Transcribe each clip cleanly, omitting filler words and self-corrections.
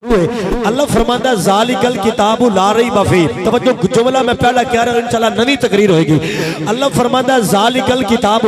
اللہ فرماتا ہے ذالکل کتاب لا ریب فیہ. توجہ جملہ میں پہلا کہہ رہا ہوں انشاءاللہ نوی تقریر ہوئے گی. اللہ فرماتا ہے ذالکل کتاب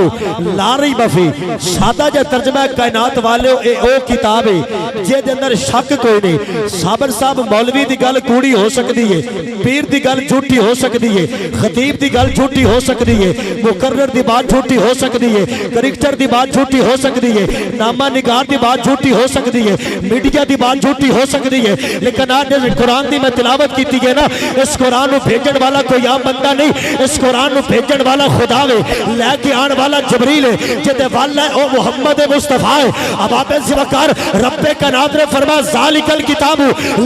لا ریب فیہ. سادہ جا ترجمہ کائنات والے او کتاب ہے جے دے اندر شک کوئی نہیں. صابر صاحب مولوی دی گل کوڑی ہو سکتی ہے, پیر دی گل جھوٹی ہو سکتی ہے, خطیب دی گل جھوٹی ہو سکتی ہے, مقرر دی بات جھوٹی ہو سکتی ہے, کرکٹر دی بات جھوٹی ہو سکتی ہے, نامہ نگار دی بات جھوٹی ہو سکتی ہے, میڈیا دی بات جھوٹی ہو سکتی ہے. لیکن آج قرآن دی میں تلاوت کی تھی نا, اس قرآن نو بھیجن والا کوئی عام بندہ نہیں, اس قرآن نو بھیجن والا خدا ہے, لے کے آن والا جبریل ہے, جدے والا ہے او محمد مصطفیٰ ہے. اب آپ سے وقار رب کائنات نے فرمایا ذالکل کتاب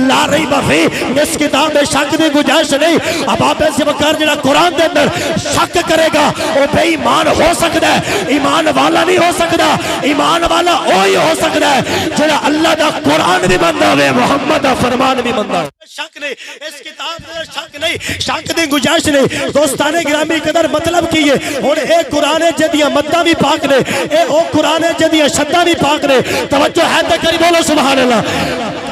لا ریب فیہ, اس کتاب میں شک دی گنجائش نہیں. اب آپ سے وقار جڑا قرآن دے اندر شک کرے گا وہ بے ایمان ہو سکتا ہے, ایمان والا نہیں ہو سکتا. ایمان والا وہی ہو سکتا ہے جڑا اللہ دا قرآن بھی بندہ ہوئے, محمد دا فرمان بھی بندہ ہوئے. شک نہیں, اس کتاب میں شک نہیں, شک دی گنجائش نہیں. دوستان گرامی قدر مطلب کی ہے اور اے قرآن جدیاں مدہ بھی پاک نے, اے او قرآن جدیاں شدہ بھی پاک نے. توجہ ہے تکری بولو سبحان اللہ.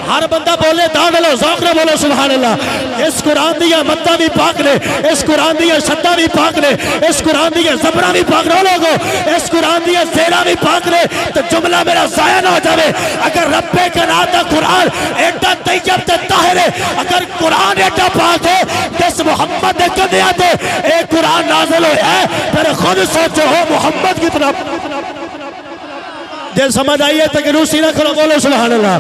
ہر بندہ بولے داغلو ذوق نہ بولو سبحان اللہ. اس قرآن دیا مدہ بھی پاک نے, اس قرآن دیا شدہ بھی پاک نے, اس قرآن دیا زبرہ بھی پاک نے. لوگو اس قرآن دیا زیرہ بھی پاک نے. تو جملہ میرا ضائع نہ ہو جاوے. اگر رب کا نام دا قرآن ایڈا طیب تے طاہر ہے, اگر قرآن ایڈا پاک ہے, جس محمد نے کدیا تے اے قرآن نازل ہوئے ہے, پھر خود سوچو ہو محمد کی طرف. دل سمجھ آئیے تک روسی نہ کرو, بولو سبحان اللہ.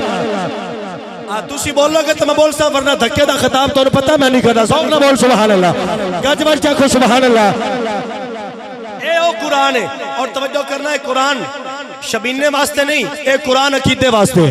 تُسی بولو گے تو میں بول سا, ورنہ دھکے دا خطاب تو پتہ میں نہیں کرنا. ذوق نہ بول سبحان اللہ. گج بج چاکو سبحان اللہ. اے او قرآن ہے, اور توجہ کرنا ہے قرآن شبینے واسطے نہیں, اے قرآن عقیدے واسطے.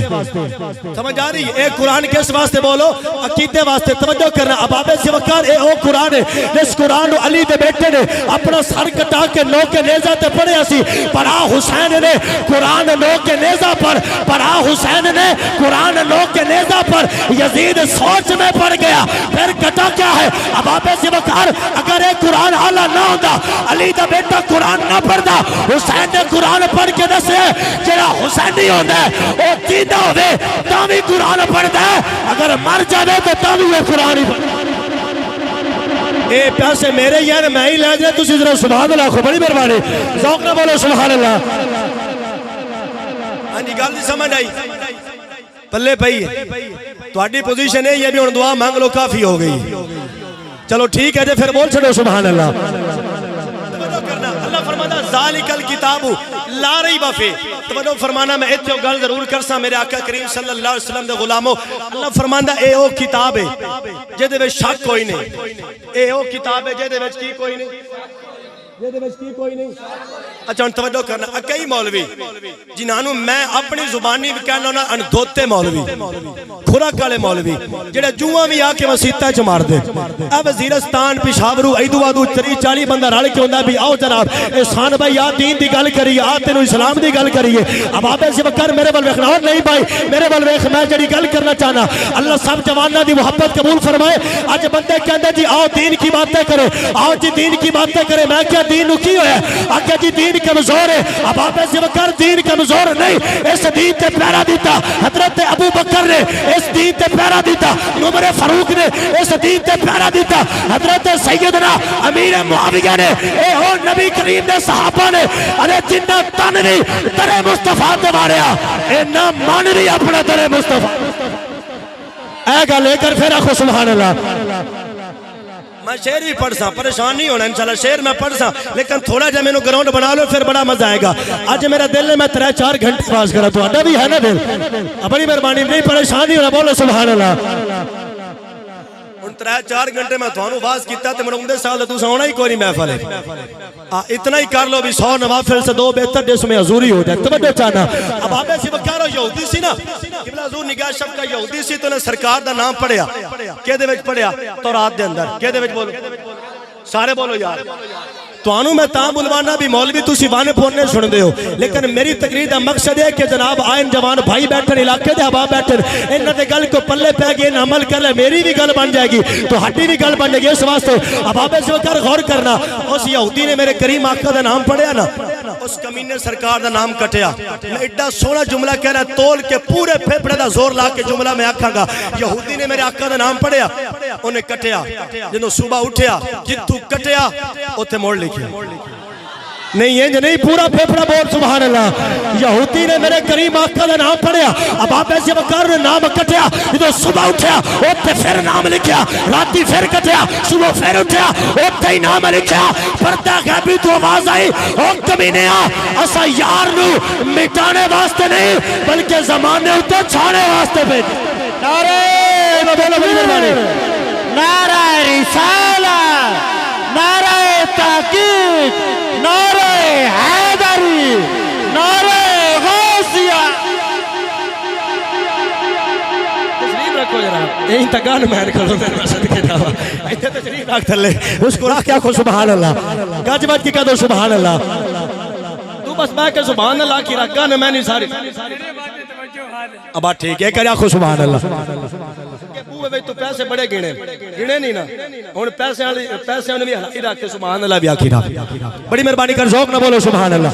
سمجھ آ رہی ہے؟ اے قرآن کس واسطے بولو, عقیدے واسطے. توجہ کرنا. اب آپ سے وقار اے او قرآن ہے, جس قرآن علی دے بیٹے نے اپنا سر کٹا کے نو کے نیزہ تے پڑھے اسی, پر حسین نے قرآن نو کے نیزہ پر, پر حسین نے قرآن نو کے نیزہ پر, یزید سوچ میں پڑ گیا, پھر کٹا کیا ہے. اب آپ سے وقار اگر اے قرآن اعلیٰ نہ ہوتا, علی دا بیٹا قرآن نہ پڑھتا, حسین نے قرآن پڑھ کے دسے جڑا حسینی ہوتا ہے وہ جیدہ ہوئے تاوی قرآن پڑھتا ہے, اگر مر جاوے تو تاوی وہ قرآن ہی پڑھتا. اے پیاسے میرے یار میں ہی لے جائے, تُسی ذرا سبحان اللہ کو بڑی مہربانی. ذوق نہ بولو سبحان اللہ. ہاں جی گل نہیں سمجھ آئی, پلے پئی ہے تہاڈی پوزیشن ہے, یہ بھی ہن دعا مانگ لو کافی ہو گئی. چلو ٹھیک ہے جی, پھر بول چھڑو سبحان اللہ. اللہ فرماتا ذالکل کتاب لا ریب فیہ. توجہ فرمانا میں اتنے گل ضرور کرسا میرے آقا کریم صلی اللہ علیہ وسلم دے غلاموں. اللہ فرماتا اے او کتاب ہے جے دے وچ شک کوئی نہیں, اے او کتاب ہے جے دے وچ کی کوئی نہیں, جے دے وچ کی کوئی نہیں. اچھا توجہ کرنا, کئی مولوی جنہاں میں اپنی زبانی بھی کہنا ہونا اندھوتے مولوی, کھرک والے مولوی جڑے جوہاں بھی آ کے مسیتہ چ مار دے. اب وزیرستان پشاورو ایدو آدو 40 بندہ رل کے ہوندا بھی آؤ جناب احسان بھائی آ دین دی گل کریے, آ تینوں اسلام دی گل کریے. اب آپ سے بکر میرے بل ویکھنا, اور نہیں بھائی میرے بل ویکھ, میں جڑی گل کرنا چاہنا. اللہ سب جواناں دی محبت قبول فرمائے. اج بندے کہندے جی آؤ دین کی باتیں کرے, آؤ جی دین کی باتیں کرے. میں کیا دین نو کی ہویا, آگے جی دین کمزور ہے. اب آپ سے بکر دین کمزور نہیں, اس دین تے پیرا دیتا حضرت ابو بکر نے, اس دین تے پیرا دیتا عمر فاروق نے, اس دین تے پیرا دیتا حضرت سیدنا امیر معاویہ نے, اے ہو نبی کریم دے صحابہ نے. ارے جنہ تن نہیں ترے مصطفیٰ تے ماریا, اے نہ مان نہیں اپنا ترے مصطفیٰ. اے گا لے کر پھر آخو سبحان اللہ. میں شعر بھی پڑھ سا, پریشان نہیں ہونا انشاءاللہ, شعر میں پڑھ سا, لیکن تھوڑا جا میں نو گراؤنڈ بنا لو پھر بڑا مزہ آئے گا. آج میرا دل ہے میں 3-4 گھنٹے پاس کرا, تو آڈا بھی ہے نا دل, بڑی مہربانی, نہیں پریشان نہیں ہونا, بولو سبحان اللہ. ان 3-4 گھنٹے میں تھانوں باز کیتا تے میں 19 سال تو ہونا ہی کوئی نہیں محفل ہے. اتنا ہی کر لو بھی 100 نوافل سے 2 بہتر جس میں حضوری ہو جائے. توجہ چاہنا. اب آپ ایسی بکارو یہودی سی نا, قبلہ حضور نگاہ شب کا یہودی سی, تو نے سرکار دا نام پڑھیا, کہ دے وچ پڑھیا تورات دے اندر, کہ دے وچ بولو سارے بولو یار, تانوں میں تاں بلوانا بھی مولوی تسی بانے پھوڑنے سن دے ہو، لیکن میری تقریر دا مقصد ہے کہ جناب آئین جوان بھائی بیٹھن، علاقے دے احباب بیٹھن، انہاں دے گل کو پلے پہ گئے ان عمل کر لے، میری بھی گل بن جائے گی تو ہڈی بھی گل بن جائے گی۔ اس واسطے احباب سوکر غور کرنا، اس یہودی نے میرے کریم آقا دا نام پڑھیا نا، اس کمینے سرکار دا نام کٹیا، میں ایڈا سونا جملہ کہہ رہا ہے، تول کے پورے پھیپڑے دا زور لا کے جملہ میں آکھاں گا، یہودی نے میرے آقا دا نام پڑھیا، انہیں کٹیا، جنہوں صبح اٹھیا جتوں کٹیا اوتے موڑ لکھیا، نہیں ہے جو نہیں پورا پھیپڑا بول سبحان اللہ۔ یہودی نے میرے کریم آقا دا نام پڑھیا، اب آپ ایسے وقار نے نام کٹیا، جدو صبح اٹھیا اوتے پھر نام لکھیا، راتی پھر کٹیا، صبح پھر اٹھیا اوتے ہی نام لکھیا، پردہ غیبی تو آواز آئی، او کمینے اسا یار نو مٹانے واسطے نہیں بلکہ زمانے ہوتے چھانے واسطے پہ۔ نعرہ بولو بڑی مہربانی، نعرہ رسالہ، نعرہ تحقیق، نعرہ حیدری، نعرہ غوثیہ۔ تشریف رکھو جناب، یہی تکان مہر کرو میرے مسجد کے جاوا، ایتے تشریف رکھ تھلے، اس کو رکھ کیا کو سبحان اللہ، گاج بات کی کہہ دو سبحان اللہ، تو بس میں کہ سبحان اللہ کی رکھا نے میں نہیں ساری، اب ٹھیک ہے کریا کو سبحان اللہ۔ بوئے بھئی تو پیسے بڑے گنے نہیں نا، اور پیسے انہیں بھی حلائی رکھ کے سبحان اللہ بھی آکھی رکھ، بڑی مہربانی کر ذوق نہ بولو سبحان اللہ۔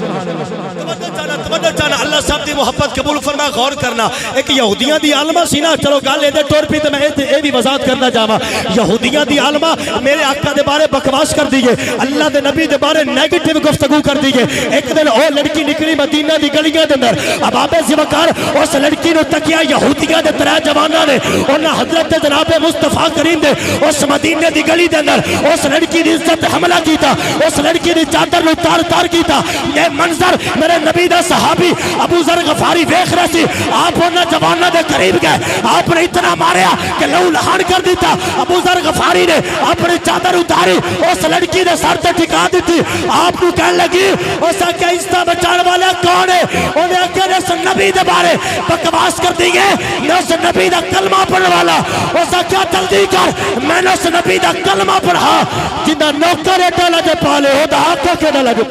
تمنا چاہنا اللہ صاحب دی محبت قبول فرما، غور کرنا، ایک یہودیاں دی عالمہ سی نا، چلو گال ایدے طور پہ تو میں اے بھی وضاحت کرنا جاوا، یہودیاں دی عالمہ میرے آقا دے بارے بکواس کر دیئے، اللہ دے نبی دے بارے نیگیٹیو گفتگو کر دیئے، ایک دن او لڑکی نکلی مدینہ دی گلیاں دے اندر، اب آبے زبکار اس لڑکی نو تکیا یہودیاں دے ترہ جوانہ نے، انہا حضرت جناب مصطفیٰ کریم دے اس مدینہ دی گلی دے اندر اس لڑکی دی عزت حملہ کیتا، اس لڑکی دی چادر نو تار کیتا، یہ منظر میرے نبی دا صحابی ابو ذر غفاری ویکھ رہے سی، آپ انہا جوانہ دے قریب گئے، آپ نے اتنا ماریا کہ لہو لہان کر دیتا، ابو ذر غفاری نے اپنی چادر اتاری اس لڑکی دے سر تے ٹھکا دیتی، آپ کو کہنے لگی اسا کیا عزت بچان والا کون ہے، انہیں اکر اس نبی دے بارے بکواس کر دیئے، میں اس نبی دا کلمہ پڑھنے والا، اسا کیا جلدی کر میں نے اس نبی دا کلمہ پڑھا، جنہ نوکر ڈالا جے پالے ہو دا آقا کے ڈالا جے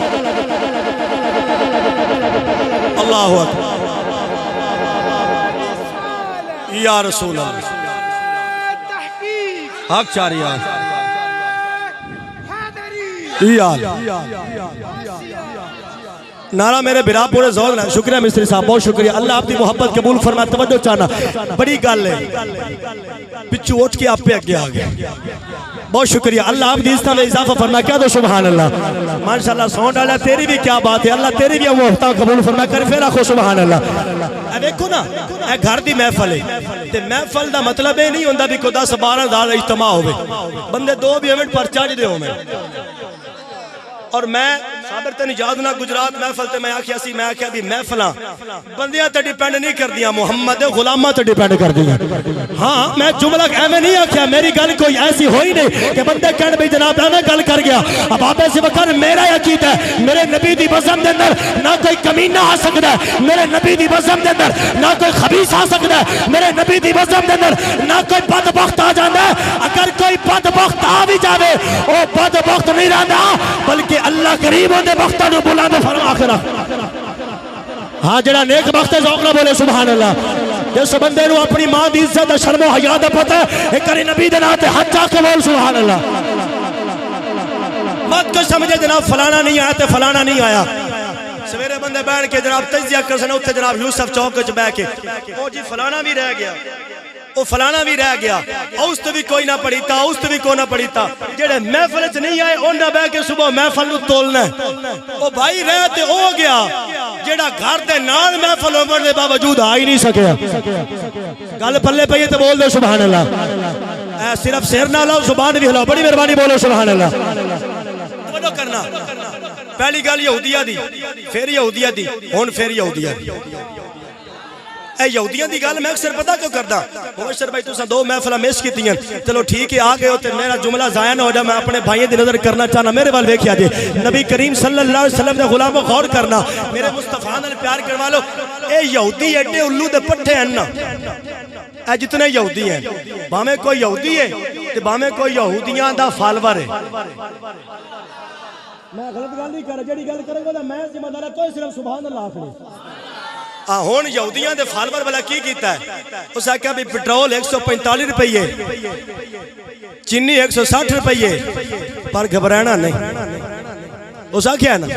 اللہ اکبر یا رسول اللہ حق چاری نعرہ میرے برا پورے زور ہے، شکریہ مستری صاحب، بہت شکریہ، اللہ آپ دی محبت قبول فرما، توجہ چاہنا بڑی گل ہے، پچھو اٹھ کے آپ پہ اگے آگے، بہت شکریہ، اللہ آپ دیستا میں اضافہ فرما، کیا دو سبحان اللہ، ماشاءاللہ سون ڈالا، تیری بھی کیا بات ہے، اللہ تیری بھی محبت قبول فرما کر پھر آخو سبحان اللہ۔ اے دیکھو نا، اے گھر دی محفل ہے، تے محفل دا مطلب ہے نہیں ہوندہ بھی کو 10-12 ہزار اجتماع ہوئے، بندے دو بھی ایونٹ پر چاڑی دے ہوئے، اور میں صابر تے نجات نہ گجرات محفل تے میں آکھیا سی، میں آکھیا بھی محفلاں بندیاں تے ڈیپینڈ نہیں کر دیاں، محمد غلامہ تے ڈیپینڈ کر دیاں۔ ہاں میں جملہ ایویں نہیں آکھیا، میری گل کوئی ایسی ہوئی نہیں کہ بندے کہنے بھی جناب ایویں گل کر گیا، اب آپ سے وقت میرا عقیدہ ہے، میرے نبی دی بزم دے اندر نہ کوئی کمینہ آ سکتا ہے، میرے نبی دی بزم دے اندر نہ کوئی خبیث آ سکتا ہے، میرے نبی دی بزم دے اندر نہ کوئی بدبخت آ جاتا ہے، اگر کوئی بدبخت آ بھی جاوے وہ بدبخت نہیں رہتا بلکہ اللہ قریب ہوندے وقتاں نو بلند فرما کے رکھ، ہاں جڑا نیک وقت ہے ذوق نہ بولے سبحان اللہ، جس بندے نو اپنی ماں دی عزت شرم و حیا دا پتہ ہے، ایک کرے نبی دے نام تے ہاتھ چاک کے بول سبحان اللہ، مت کو سمجھے جناب فلانا نہیں آیا تے فلانا نہیں آیا، سویرے بندے بیٹھ کے جناب تجزیہ کر سنے اتنے جناب یوسف چوک وچ بیٹھ کے او جی فلانا بھی رہ گیا، وہ فلانا بھی رہ گیا، اوست بھی کوئی نہ پڑیتا، اوست بھی کوئی نہ پڑیتا، جڑے محفل چ نہیں آئے انہاں بیٹھ کے صبح محفل نو تولنا ہے، او بھائی رہ تے ہو گیا، جڑا گھر دے نال محفل ہون دے باوجود آ ہی نہیں سکیا، گل پلے پئی تے بول دو سبحان اللہ، اے صرف سر نہ لاؤ زبان بھی ہلاؤ، بڑی مہربانی بولو سبحان اللہ، توجہ کرنا، پہلی گل یہودیہ دی، پھر یہودیہ دی، ہن پھر یہودیہ دی، اے یہودیاں دی گل میں اکثر پتہ کیوں کردا، مبشر بھائی تساں دو محفلاں مس کیتیاں، چلو ٹھیک ہے آ گئے ہو تے میرا جملہ ضائع نہ ہو جائے، میں اپنے بھائیوں دی نظر کرنا چاہنا، میرے وال ویکھیا جی نبی کریم صلی اللہ علیہ وسلم دے غلاموں غور کرنا، میرے مصطفیٰ نال پیار کرنے والو، اے یہودی ایڈے الو دے پٹھے ہیں نا، اے جتنے یہودی ہیں، باویں کوئی یہودی ہے تے باویں کوئی یہودیاں دا فالور ہے، میں غلط گل نہیں کر رہا جڑی گل کرے گا میں ذمہ دار تو صرف سبحان اللہ آکھنی ہون یہودیاں دے فالور والا کی کیتا ہے اس آکھیا بھی پٹرول 145 روپے چینی 160 روپے پر گھبرانا نہیں اس آکھیا نا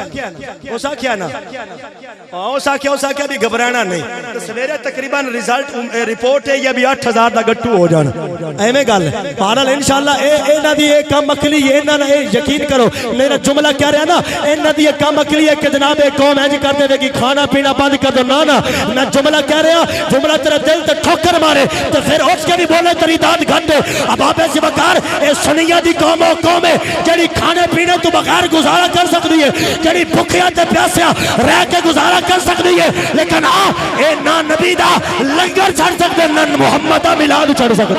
اس آکھیا بھی گھبرانا نہیں سویرے تقریباً ریزلٹ رپورٹ ہے یہ بھی 8000 دا گٹو ہو جانا ایویں گل بہرحال انشاءاللہ انہاں دی ایک کم عقلی ہے انہاں نے یقین کرو میرا جملہ کہہ رہا نا انہاں دی ایک کم عقلی ہے کہ جناب ایک قوم انج کر دے کہ کھانا پینا بند کر دو نا میں جملہ کہہ رہا جملہ تیرے دل تے ٹھوکر مارے تو پھر اٹھ کے بھی بولے تیری داد گھٹ دے اب آپ ایسے بکار اے سنیہ دی قوم ہے جڑی کھانے پینے تو بغیر گزارا کر سکتی ہے جڑی بھکھیاں تے پیاسیاں رہ کے گزارا کر سکتی ہے لیکن اے نہ نبی دا لنگر چڑھ سکتے نہ محمد دا میلاد چڑھ سکتے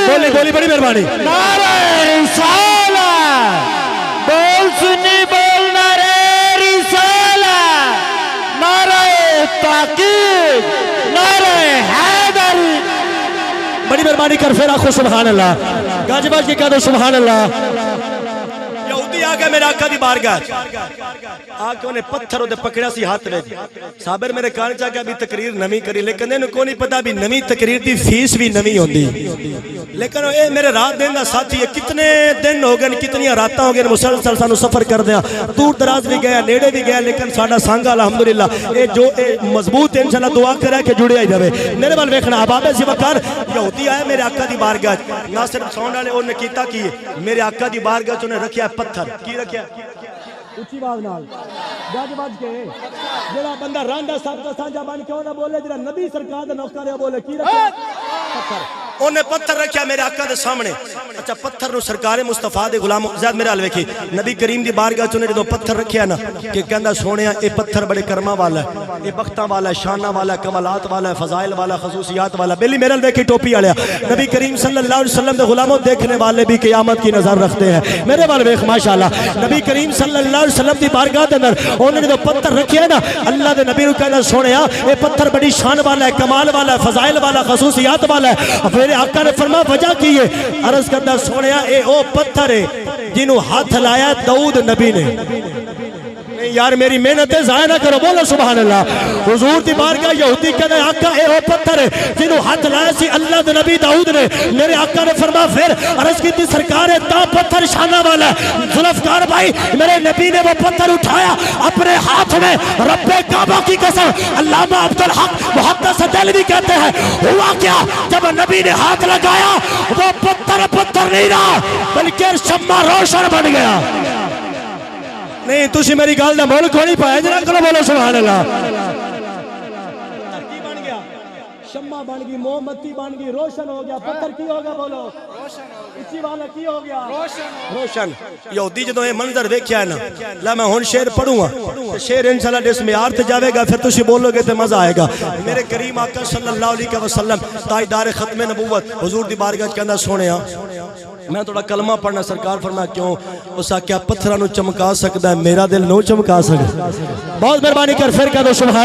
بولی بولی بڑی مہربانی نعرہ رسالت بول سنی بول نعرہ رسالت نعرہ تحقیق نعرہ حیدری بڑی مہربانی کر پھر آخو سبحان اللہ گاج باز کی کہہ دو سبحان اللہ یہودی آگے میرے آقا دی بارگاہ آقا انہیں پتھر ہوتے پکڑا سی ہاتھ میں صابر میرے کہنے چاہ کہ ابھی تقریر نمی کری لیکن انہیں کو نہیں پتا بھی نمی تقریر دی فیس بھی نمی ہوندی لیکن اے میرے رات دن دا ساتھی ہے کتنے دن ہو گئے کتنی راتاں ہو گئے مسلسل سانو سفر کر دیا دور دراز بھی گیا نیڑے بھی گیا لیکن ساڑا سانگا الحمدللہ اے جو مضبوط ہے انشاءاللہ دعا کرے کہ جڑے آئی جاوے میرے بال ویکھنا ابابے زبکار یہودی آئے میرے آقا دی بارگاہ نہ صرف سون والے انہیں کیتا کی میرے آقا دی بارگاہ انہیں رکھیا پتھر کی رکھیا اچھی بات نال گاج باج کے جڑا بندہ رانڈا صاحب کا سانجا بن کے نہ بولے جڑا نبی سرکار دا نوکر ہے بولے کی رکھیا پتھر انہیں پتھر رکھیا میرے آقا دے سامنے اچھا پتھر نو سرکار مصطفیٰ دے غلام زیاد میرے الوے کی نبی کریم دی بارگاہ چنے جو پتھر رکھیا نا کہ کہندہ سونیا اے پتھر بڑے کرما والا ہے اے بختہ والا ہے شانہ والا ہے کمالات والا ہے فضائل والا خصوصیات والا بیلی میرے الوے کی ٹوپی آلیا نبی کریم صلی اللہ علیہ وسلم دے غلاموں دیکھنے والے بھی قیامت کی نظر رکھتے ہیں میرے والوے ماشاءاللہ نبی کریم صلی اللہ علیہ وسلم دی بارگاہ دے اندر انہوں نے جو پتھر رکھیا نا اللہ دے نبی رو کہنا سونیا اے پتھر بڑی شان والا ہے کمال والا ہے فضائل والا خصوصیات والا ہے میرے آقا نے فرما وجہ کی ہے عرض کرتا سونیا اے او پتھر ہے جنہوں ہاتھ لایا داؤد نبی نے یار میری محنتیں ضائع نہ کرو بولو سبحان اللہ حضور دی بارگاہ یہودی کہنے آقا اے او پتھر ہے جنہوں ہاتھ لایا سی اللہ دے نبی داؤد نے میرے آقا نے فرما پھر عرض کی تھی سرکار ہے تا پتھر شانہ والا ہے ذوالفقار بھائی میرے نبی نے وہ پتھر اٹھایا اپنے ہاتھ میں رب کعبہ کی قسم علامہ عبدالحق محدث دہلوی کہتے ہیں ہوا کیا جب نبی نے ہاتھ لگایا وہ پتھر نہیں رہا بلکہ شمع روشن بن گیا نہیں تُسی میری گال نہ بول کو نہیں پایا جنہاں کلو بولو سبحان اللہ کی بن گیا شمع بن گئی مومبتی بن گئی روشن ہو گیا پتھر کی ہوگا بولو اسی والا کی ہو گیا روشن یہودی جدوں یہ منظر دیکھیا ہے نا لا میں ہن شعر پڑھوں گا شعر انشاءاللہ جس میں آرت جاوے گا پھر تُسی بولو گے تو مزہ آئے گا میرے کریم آقا صلی اللہ علیہ وسلم تاجدار ختم نبوت حضور دی بارگاہ کہندا سونیا میں تھوڑا کلمہ پڑھنا سرکار فرمایا کیوں اس کیا پتھراں نو چمکا سکدا ہے میرا دل نو چمکا سکدا بہت مہربانی کر پھر کہہ دو سبحان